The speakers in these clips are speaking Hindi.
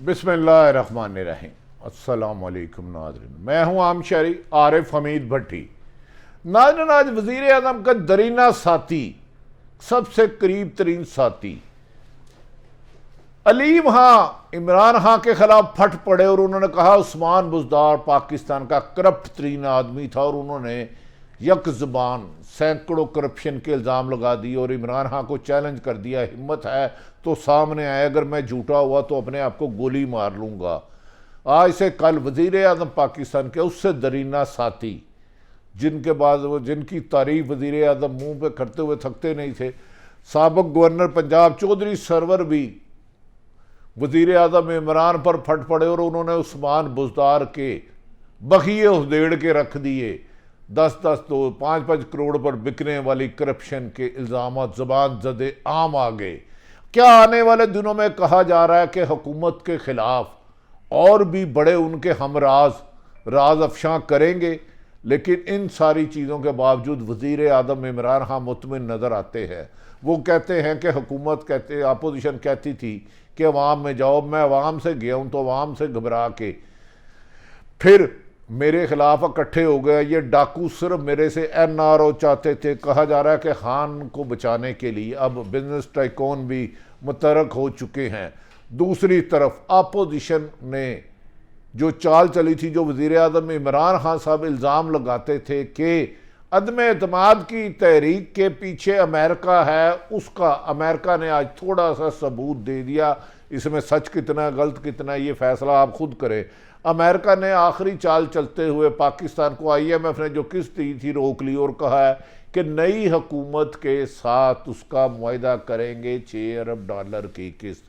बिस्मिल्लाहिर्रहमानिर्रहीम। अस्सलाम वालेकुम नाज़रीन, मैं हूं आम शहरी आरिफ हमीद भट्टी। नाज़रीन, आज वज़ीर आज़म का दरीना साथी, सबसे करीब तरीन साथी अलीम खां इमरान खां के खिलाफ फट पड़े और उन्होंने कहा उस्मान बुज़दार पाकिस्तान का करप्ट तरीन आदमी था और उन्होंने यक ज़बान सैकड़ों करप्शन के इल्ज़ाम लगा दिए और इमरान खां को चैलेंज कर दिया, हिम्मत है तो सामने आए, अगर मैं झूठा हुआ तो अपने आप को गोली मार लूँगा। आज से कल वज़ीर आज़म पाकिस्तान के उससे दरीना साथी, जिनके बाद वो जिनकी तारीफ वज़ीर आज़म मुँह पे करते हुए थकते नहीं थे, साबिक़ गवर्नर पंजाब चौधरी सरवर भी वज़ीर आज़म इमरान पर फट पड़े और उन्होंने उस्मान बुज़दार के बखिए उधेड़ के रख दिए। 10-10 तो 5-5 करोड़ पर बिकने वाली करप्शन के इल्ज़ाम ज़बान ज़दे आम आ गए। क्या आने वाले दिनों में कहा जा रहा है कि हुकूमत के खिलाफ और भी बड़े उनके राज अफशां करेंगे, लेकिन इन सारी चीज़ों के बावजूद वज़ीर आज़म इमरान खां मुतमिन नज़र आते हैं। वो कहते हैं कि हुकूमत अपोजिशन कहती थी कि अवाम में जाओ, मैं अवाम से गया हूँ तो अवाम से घबरा के फिर मेरे खिलाफ इकट्ठे हो गए। ये डाकू सिर्फ मेरे से NRO चाहते थे। कहा जा रहा है कि खान को बचाने के लिए अब बिजनेस टाइकून भी मुतरक हो चुके हैं। दूसरी तरफ अपोजिशन ने जो चाल चली थी, जो वज़ीर आज़म इमरान खान साहब इल्ज़ाम लगाते थे कि अदम एतमाद की तहरीक के पीछे अमेरिका है, उसका अमेरिका ने आज थोड़ा सा सबूत दे दिया। इसमें सच कितना गलत कितना ये फैसला आप खुद करें। अमेरिका ने आखिरी चाल चलते हुए पाकिस्तान को IMF ने जो किस्त दी थी रोक ली और कहा है कि नई हुकूमत के साथ उसका मुआहदा करेंगे 6 अरब डॉलर की किस्त।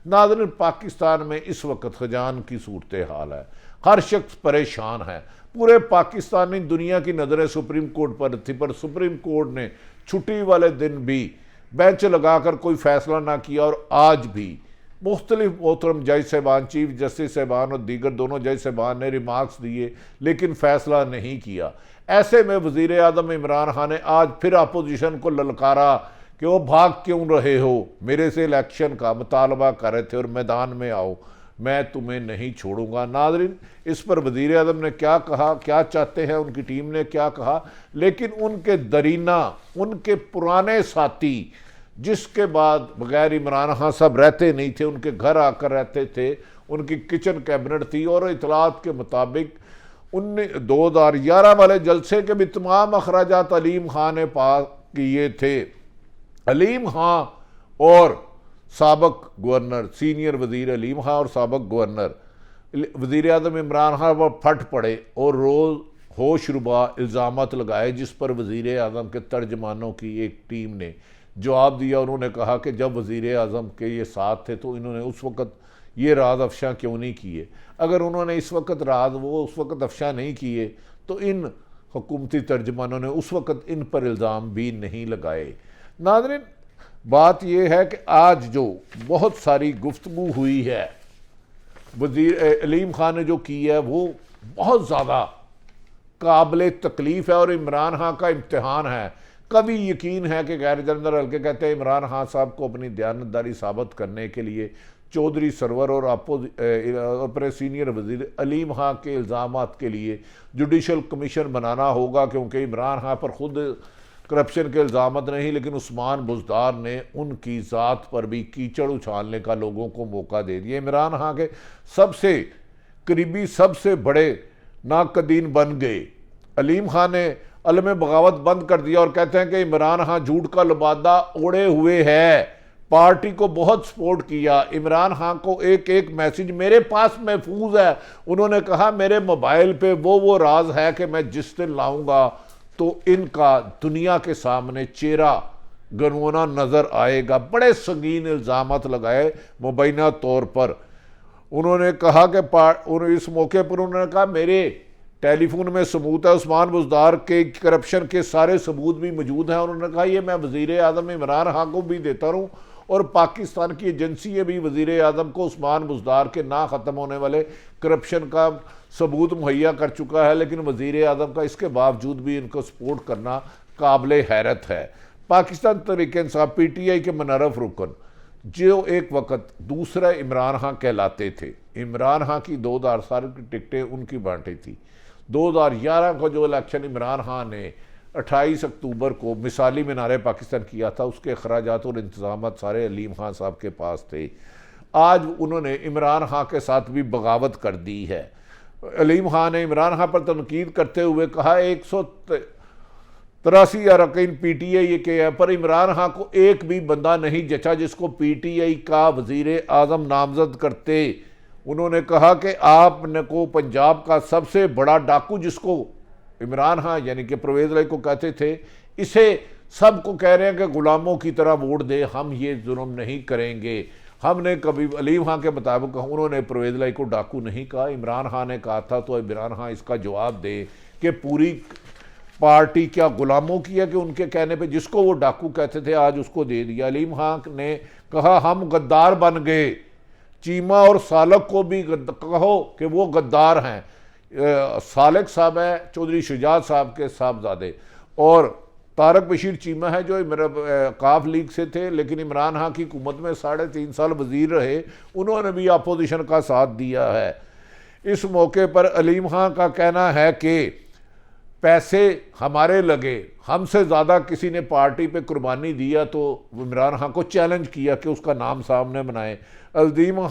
नाज़रीन, पाकिस्तान में इस वक्त खजान की सूरत हाल है, हर शख्स परेशान है। पूरे पाकिस्तानी दुनिया की नज़रें सुप्रीम कोर्ट पर थी, पर सुप्रीम कोर्ट ने छुट्टी वाले दिन भी बेंच लगाकर कोई फैसला ना किया और आज भी मुख्तलिफ मोहतरम जज साहबान, चीफ जस्टिस साहबान और दीगर दोनों जज साहबान ने रिमार्क्स दिए, लेकिन फैसला नहीं किया। ऐसे में वज़ीर आज़म इमरान खान ने आज फिर अपोजिशन को ललकारा कि वो भाग क्यों रहे हो, मेरे से इलेक्शन का मुतालबा कर रहे थे और मैदान में आओ, मैं तुम्हें नहीं छोड़ूंगा। नाज़रीन, इस पर वज़ीर आज़म ने क्या कहा, क्या चाहते हैं, उनकी टीम ने क्या कहा, लेकिन उनके दरीना, उनके पुराने साथी, जिसके बाद बगैर इमरान खान साहब रहते नहीं थे, उनके घर आकर रहते थे, उनकी किचन कैबिनेट थी और इतलात के मुताबिक 2011 वाले जलसे के भी तमाम अखराजात अलीम खान ने पास किए थे। अलीम खान और साबिक़ गवर्नर, सीनियर वज़ीर अलीम खान और साबिक़ गवर्नर वज़ीर आज़म इमरान खान पर फट पड़े और रोज़ होशरुबा इल्ज़ामात लगाए, जिस पर वज़ीर आज़म के तर्जमानों की एक टीम ने जवाब दिया। उन्होंने कहा कि जब वज़ीर आज़म के ये साथ थे तो इन्होंने उस वक़्त ये राज अफशा क्यों नहीं किए। अगर उन्होंने इस वक्त उस वक़्त अफशा नहीं किए तो इन हुकूमती तर्जमानों ने उस वक़्त इन पर इल्ज़ाम भी नहीं लगाए। नाज़रीन, बात यह है कि आज जो बहुत सारी गुफ्तगू हुई है, वज़ीर अलीम खान ने जो की है वो बहुत ज़्यादा काबिल तकलीफ़ है और इमरान खान का इम्तहान है। कभी यकीन है कि गैर जनरल हल्के कहते हैं इमरान खान साहब को अपनी दयानतदारी साबित करने के लिए चौधरी सरवर और अपने सीनियर वज़ीर अलीम खान के इल्ज़ामात के लिए जुडिशल कमीशन बनाना होगा, क्योंकि इमरान खान पर ख़ुद करप्शन के इल्ज़ामात नहीं, लेकिन उस्मान बुज़दार ने उनकी ज़ात पर भी कीचड़ उछालने का लोगों को मौका दे दिया। इमरान खान के सबसे करीबी, सबसे बड़े नाकदीन बन गए। अलीम खान ने अलम बगावत बंद कर दिया और कहते हैं कि इमरान खान झूठ का लबादा ओढ़े हुए है, पार्टी को बहुत सपोर्ट किया। इमरान खान को एक एक मैसेज मेरे पास महफूज है। उन्होंने कहा मेरे मोबाइल पे वो राज है कि मैं जिस दिन लाऊंगा तो इनका दुनिया के सामने चेहरा गनवाना नज़र आएगा। बड़े संगीन इल्ज़ामात लगाए मुबैना तौर पर। उन्होंने कहा कि इस मौके पर उन्होंने कहा मेरे टेलीफोन में सबूत है, उस्मान बुज़दार के करप्शन के सारे सबूत भी मौजूद हैं। उन्होंने कहा ये मैं वज़ीर आज़म इमरान खान को भी देता रहूँ और पाकिस्तान की एजेंसी भी वज़ीर आज़म को उस्मान बुज़दार के ना ख़त्म होने वाले करप्शन का सबूत मुहैया कर चुका है, लेकिन वज़ीर आज़म का इसके बावजूद भी इनको सपोर्ट करना काबिल हैरत है। पाकिस्तान तहरीक इंसाफ PTI के मुनर्रफ रुकन जो एक वक्त दूसरा इमरान खां कहलाते थे। इमरान खां की 2007 की टिकटें उनकी बांटी थी। 2011 को जो इलेक्शन इमरान खां ने 28 अक्टूबर को मिसाली मीनार पाकिस्तान किया था, उसके अखराजात और इंतजाम सारे अलीम खां साहब के पास थे। आज उन्होंने इमरान खां के साथ भी बगावत कर दी है। अलीम खां ने इमरान खां पर तनकीद करते हुए कहा 183 अरकान PTI के हैं, पर इमरान खां को एक भी बंदा नहीं जचा जिसको PTI का वजीर आज़म नामजद करते। उन्होंने कहा कि आपने को पंजाब का सबसे बड़ा डाकू, जिसको इमरान खां यानी कि परवेज़ लाई को कहते थे, इसे सबको कह रहे हैं कि गुलामों की तरह वोट दे, हम ये जुल्म नहीं करेंगे। हमने कभी अलीम खां के मुताबिक, उन्होंने परवेज़ लाई को डाकू नहीं कहा, इमरान खां ने कहा था। तो इमरान खां इसका जवाब दे कि पूरी पार्टी क्या गुलामों की है कि उनके कहने पे जिसको वो डाकू कहते थे आज उसको दे दिया। अलीम खां ने कहा हम गद्दार बन गए, चीमा और सालक को भी कहो कि वो गद्दार हैं। सालक साहब है चौधरी शुजात साहब के साहबजादे, और तारक बशीर चीमा है जो काफ लीग से थे, लेकिन इमरान खां की हुकूमत में 3.5 साल वजीर रहे, उन्होंने भी अपोजिशन का साथ दिया है। इस मौके पर अलीम खां का कहना है कि पैसे हमारे लगे, हमसे ज़्यादा किसी ने पार्टी पे कुर्बानी दिया तो इमरान खां को चैलेंज किया कि उसका नाम सामने बनाए। अलीम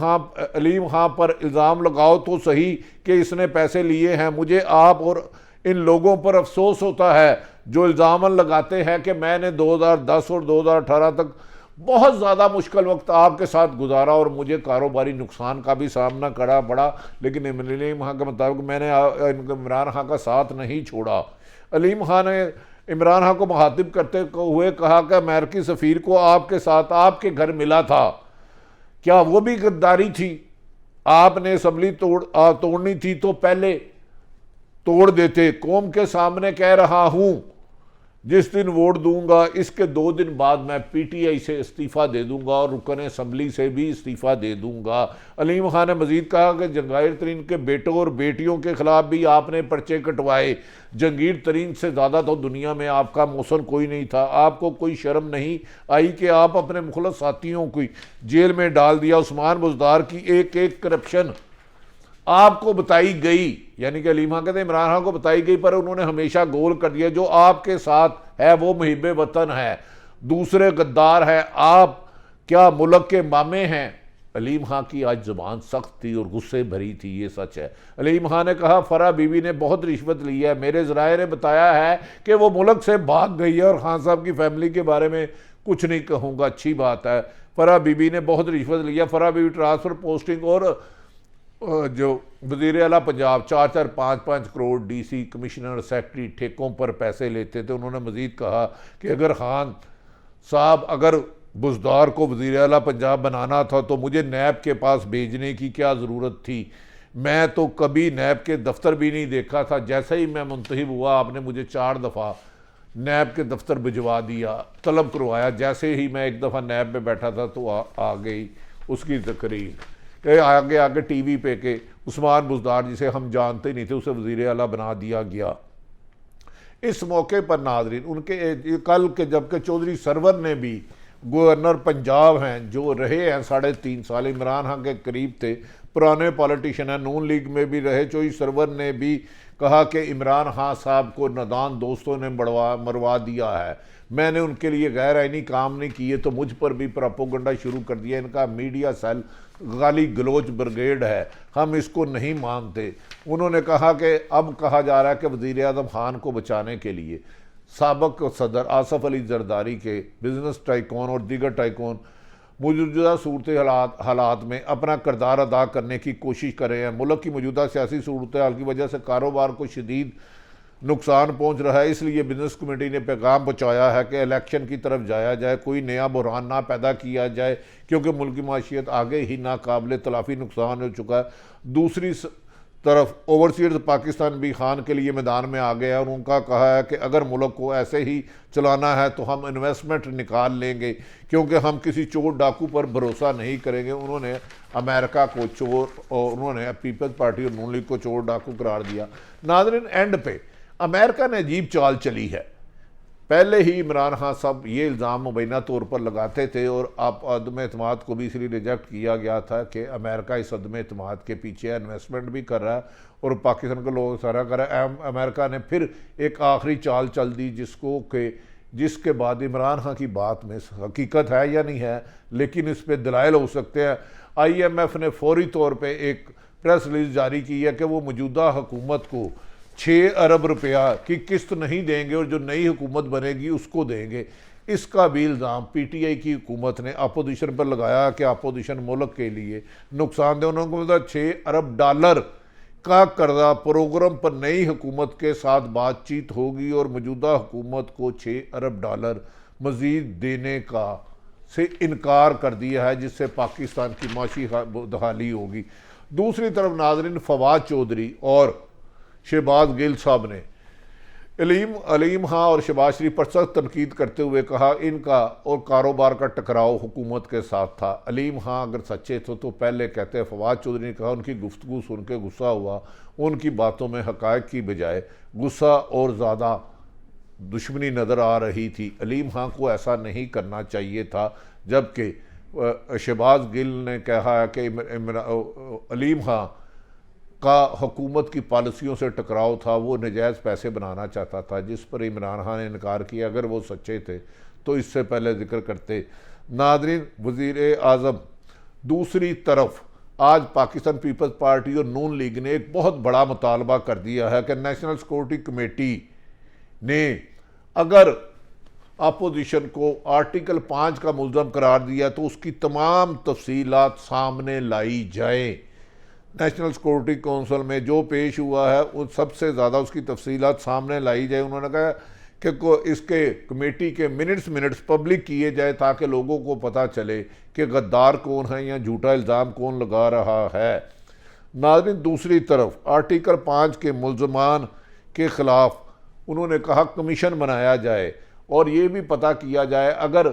खां पर इल्ज़ाम लगाओ तो सही कि इसने पैसे लिए हैं। मुझे आप और इन लोगों पर अफसोस होता है जो इल्ज़ाम लगाते हैं कि मैंने 2010 और 2018 तक बहुत ज़्यादा मुश्किल वक्त आपके साथ गुजारा और मुझे कारोबारी नुकसान का भी सामना करना पड़ा, लेकिन अलीम खां के मुताबिक मैंने इमरान खां का साथ नहीं छोड़ा। अलीम खां ने इमरान खां को मुखातिब करते हुए कहा कि अमेरिकी सफ़ीर को आपके साथ आपके घर मिला था, क्या वो भी गद्दारी थी? आपने असम्बली तोड़नी थी तो पहले तोड़ देते। कौम के सामने कह रहा हूं, जिस दिन वोट दूंगा इसके 2 दिन बाद मैं PTI से इस्तीफ़ा दे दूंगा और रुकन असम्बली से भी इस्तीफ़ा दे दूंगा। अलीम खां ने मजीद कहा कि जहांगीर तरीन के बेटों और बेटियों के खिलाफ भी आपने पर्चे कटवाए। जहांगीर तरीन से ज़्यादा तो दुनिया में आपका मौसन कोई नहीं था। आपको कोई शर्म नहीं आई कि आप अपने मुखलस साथियों को जेल में डाल दिया। उस्मान बुज़दार की एक एक करप्शन आपको बताई गई, यानी कि अलीम खां कहते हैं इमरान खां को बताई गई, पर उन्होंने हमेशा गोल कर दिया। जो आपके साथ है वो मुहिब वतन है, दूसरे गद्दार है। आप क्या मुल्क के मामे हैं? अलीम खां की आज ज़ुबान सख्त थी और गुस्से भरी थी, ये सच है। अलीम खां ने कहा फराह बीबी ने बहुत रिश्वत ली है। मेरे ज़राए ने बताया है कि वो मुल्क से भाग गई है और खान साहब की फैमिली के बारे में कुछ नहीं कहूँगा। अच्छी बात है, फराह बीबी ने बहुत रिश्वत लिया। फराह बीबी ट्रांसफ़र, पोस्टिंग और जो वज़ीर आला Punjab 4-4, 5-5 crore DC, commissioner, secretary ठेकों पर पैसे लेते थे। उन्होंने मज़ीद कहा कि अगर खान साहब अगर बुज़दार को वज़ीर आला पंजाब बनाना था तो मुझे नैब के पास भेजने की क्या ज़रूरत थी? मैं तो कभी नैब के दफ्तर भी नहीं देखा था। जैसे ही मैं मुंतखब हुआ आपने मुझे 4 दफ़ा नैब के दफ्तर भिजवा दिया, तलब करवाया। जैसे ही मैं एक दफ़ा नैब में बैठा था तो आ गई उसकी तकरीर के आगे आगे TV पे के उस्मान बुज़दार जिसे हम जानते नहीं थे उसे वज़ीर आला बना दिया गया। इस मौके पर नाज़रीन उनके कल के जबकि चौधरी सरवर ने भी, गवर्नर पंजाब हैं जो रहे हैं 3.5 साल, इमरान खां के करीब थे, पुराने पॉलिटिशियन हैं, नून लीग में भी रहे। चौधरी सरवर ने भी कहा कि इमरान खां साहब को नादान दोस्तों ने मरवा दिया है। मैंने उनके लिए गैर आइनी काम नहीं किए तो मुझ पर भी प्रोपेगेंडा शुरू कर दिया। इनका मीडिया सेल गाली गलोच ब्रिगेड है, हम इसको नहीं मानते। उन्होंने कहा कि अब कहा जा रहा है कि वज़ीर आज़म खान को बचाने के लिए साबिक़ सदर आसफ़ अली ज़रदारी के बिजनेस टाइकून और दीगर टाइकून मौजूदा सूरत हालात में अपना किरदार अदा करने की कोशिश कर रहे हैं। मुल्क की मौजूदा सियासी सूरत हाल की वजह से कारोबार को शदीद नुकसान पहुंच रहा है। इसलिए बिजनेस कमेटी ने पैगाम पहुँचाया है कि इलेक्शन की तरफ जाया जाए, कोई नया बुरहान ना पैदा किया जाए, क्योंकि मुल्क की माशियत आगे ही नाकाबिल तलाफ़ी नुकसान हो चुका है। दूसरी तरफ ओवरसीज पाकिस्तान भी खान के लिए मैदान में आ गया और उनका कहा है कि अगर मुल्क को ऐसे ही चलाना है तो हम इन्वेस्टमेंट निकाल लेंगे, क्योंकि हम किसी चोर डाकू पर भरोसा नहीं करेंगे। उन्होंने अमेरिका को चोर और उन्होंने पीपल्स पार्टी और नून लीग को चोर डाकू करार दिया। नाज़रीन, एंड पे अमेरिका ने अजीब चाल चली है। पहले ही इमरान खान साहब ये इल्ज़ाम मुबैना तौर पर लगाते थे और आप अदम एतमाद को भी इसलिए रिजेक्ट किया गया था कि अमेरिका इस अदम एतमाद के पीछे इन्वेस्टमेंट भी कर रहा है और पाकिस्तान के लोग सारा कर रहा है। अमेरिका ने फिर एक आखिरी चाल चल दी जिसके बाद इमरान खान की बात में हकीकत है या नहीं है, लेकिन इस पर दलाइल हो सकते हैं। IMF ने फौरी तौर पर एक प्रेस रिलीज जारी की है कि वो मौजूदा हुकूमत को 6 अरब रुपया की किस्त नहीं देंगे और जो नई हुकूमत बनेगी उसको देंगे। इसका भी इल्ज़ाम PTI की हुकूमत ने अपोजिशन पर लगाया कि अपोजिशन मुल्क के लिए नुकसानदेह। उन्होंने कहा 6 अरब डॉलर का कर्जा प्रोग्राम पर नई हुकूमत के साथ बातचीत होगी और मौजूदा हुकूमत को 6 अरब डॉलर मज़ीद देने का से इनकार कर दिया है, जिससे पाकिस्तान की माशी बहाली होगी। दूसरी तरफ नाज़रीन, फवाद चौधरी और शहबाज गिल साहब ने अलीम खां और शहबाज शरीफ पर सख्त तनकीद करते हुए कहा इनका और कारोबार का टकराव हुकूमत के साथ था। अलीम खां अगर सच्चे थे तो पहले कहते। फवाद चौधरी ने कहा उनकी गुफ्तगू सुन के गुस्सा हुआ, उनकी बातों में हक़ाइक़ की बजाय गुस्सा और ज़्यादा दुश्मनी नज़र आ रही थी। अलीम खां को ऐसा नहीं करना चाहिए था, जबकि शहबाज गिल ने कहा है कि अलीम खां का हुकूमत की पॉलिसियों से टकराव था, वो नजायज़ पैसे बनाना चाहता था, जिस पर इमरान खान ने इनकार किया। अगर वो सच्चे थे तो इससे पहले जिक्र करते। नाज़रीन, वज़ीर आज़म दूसरी तरफ आज पाकिस्तान पीपल्स पार्टी और नून लीग ने एक बहुत बड़ा मुतालबा कर दिया है कि नेशनल सिक्योरिटी कमेटी ने अगर अपोजिशन को आर्टिकल 5 का मुल्ज़म करार दिया तो उसकी तमाम तफसीलात सामने लाई जाए। नेशनल सिक्योरिटी कौंसिल में जो पेश हुआ है उस सबसे ज़्यादा उसकी तफसीलात सामने लाई जाए। उन्होंने कहा कि इसके कमेटी के मिनट्स पब्लिक किए जाए ताकि लोगों को पता चले कि गद्दार कौन है या झूठा इल्ज़ाम कौन लगा रहा है। नाज़रीन, दूसरी तरफ आर्टिकल 5 के मुल्ज़मान के ख़िलाफ़ उन्होंने कहा कमीशन बनाया जाए और ये भी पता किया जाए अगर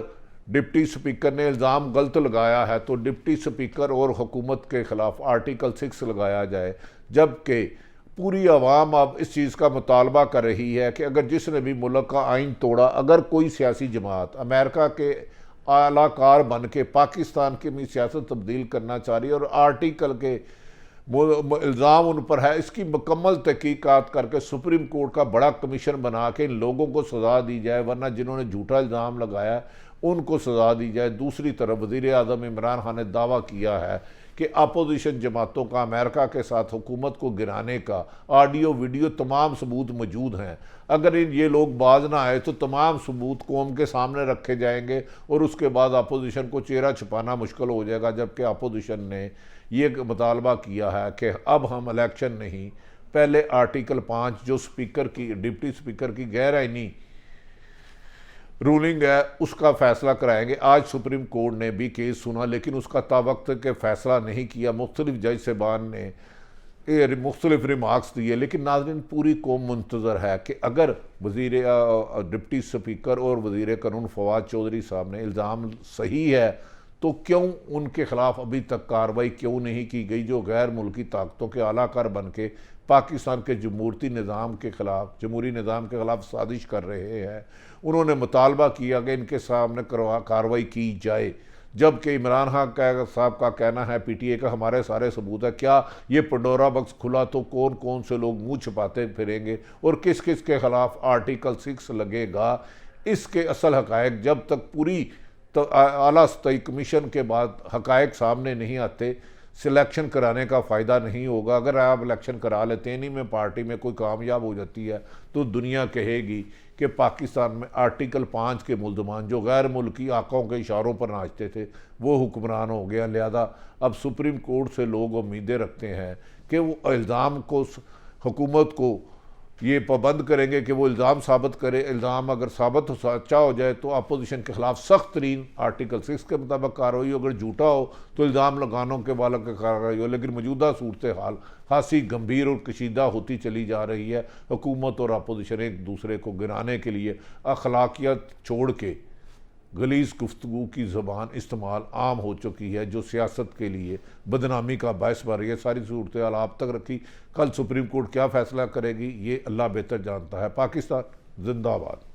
डिप्टी स्पीकर ने इल्ज़ाम गलत लगाया है तो डिप्टी स्पीकर और हुकूमत के ख़िलाफ़ आर्टिकल 6 लगाया जाए। जबकि पूरी आवाम अब इस चीज़ का मुतालबा कर रही है कि अगर जिसने भी मुल्क का आइन तोड़ा, अगर कोई सियासी जमात अमेरिका के आलाकार बन के पाकिस्तान की भी सियासत तब्दील करना चाह रही है और आर्टिकल के इल्ज़ाम उन पर है, इसकी मुकम्मल तहकीकात करके सुप्रीम कोर्ट का बड़ा कमीशन बना के इन लोगों को सज़ा दी जाए, वरना जिन्होंने झूठा इल्ज़ाम लगाया उनको सज़ा दी जाए। दूसरी तरफ वज़ीर आज़म इमरान खान ने दावा किया है कि अपोजिशन जमातों का अमेरिका के साथ हुकूमत को गिराने का ऑडियो वीडियो तमाम सबूत मौजूद हैं। अगर ये लोग बाज ना आए तो तमाम सबूत कौम के सामने रखे जाएंगे और उसके बाद अपोजिशन को चेहरा छुपाना मुश्किल हो जाएगा। जबकि अपोजिशन ने ये मुतालबा किया है कि अब हम इलेक्शन नहीं, पहले आर्टिकल 5 जो स्पीकर की डिप्टी स्पीकर की गैर आइनी रूलिंग है उसका फ़ैसला कराएंगे। आज सुप्रीम कोर्ट ने भी केस सुना लेकिन उसका तावक्त के फ़ैसला नहीं किया। मुख्तलिफ जज साहबान ने मुख्तलिफ रिमार्क्स दिए, लेकिन नाज़रीन पूरी कौम मुंतज़र है कि अगर डिप्टी स्पीकर और वज़ीर कानून फवाद चौधरी साहब ने इल्ज़ाम सही है तो क्यों उनके ख़िलाफ़ अभी तक कार्रवाई क्यों नहीं की गई, जो गैर मुल्की ताकतों के आलाकार बन के पाकिस्तान के जमहूरी निज़ाम के ख़िलाफ़ साजिश कर रहे हैं। उन्होंने मुतालबा किया कि इनके सामने कार्रवाई की जाए। जबकि इमरान खान साहब का कहना है PTI का हमारे सारे सबूत है। क्या ये पंडोरा बक्स खुला तो कौन कौन से लोग मुँह छुपाते फिरेंगे और किस किस के ख़िलाफ़ आर्टिकल 6 लगेगा, इसके असल हक़ाइक़ जब तक पूरी तो आला सतही कमीशन के बाद हक़ाइक़ सामने नहीं आते, सिलेक्शन कराने का फ़ायदा नहीं होगा। अगर आप इलेक्शन करा लेते नहीं में पार्टी में कोई कामयाब हो जाती है तो दुनिया कहेगी कि पाकिस्तान में आर्टिकल 5 के मुल्ज़मान जो गैर मुल्की आकाओं के इशारों पर नाचते थे वो हुक्मरान हो गया। लिहाजा अब सुप्रीम कोर्ट से लोग उम्मीदें रखते हैं कि वो इल्ज़ाम को हुकूमत को ये पाबंद करेंगे कि वो इल्ज़ाम साबित करे। इल्ज़ाम अगर साबित सच्चा हो जाए तो अपोजिशन के ख़िलाफ़ सख्त तरीन आर्टिकल 6 के मुताबिक कार्रवाई हो, अगर झूठा हो तो इल्ज़ाम लगानों के वालों की कार्रवाई हो। लेकिन मौजूदा सूरत हाल खासी गंभीर और कशीदा होती चली जा रही है। हुकूमत और अपोजिशन एक दूसरे को गिराने के लिए अखलाकियत छोड़ के गलीज़ गुफ्तगू की ज़बान इस्तेमाल आम हो चुकी है, जो सियासत के लिए बदनामी का बायस बन रही है। सारी सूरत हाल आप तक रखी। कल सुप्रीम कोर्ट क्या फ़ैसला करेगी ये अल्लाह बेहतर जानता है। पाकिस्तान जिंदाबाद।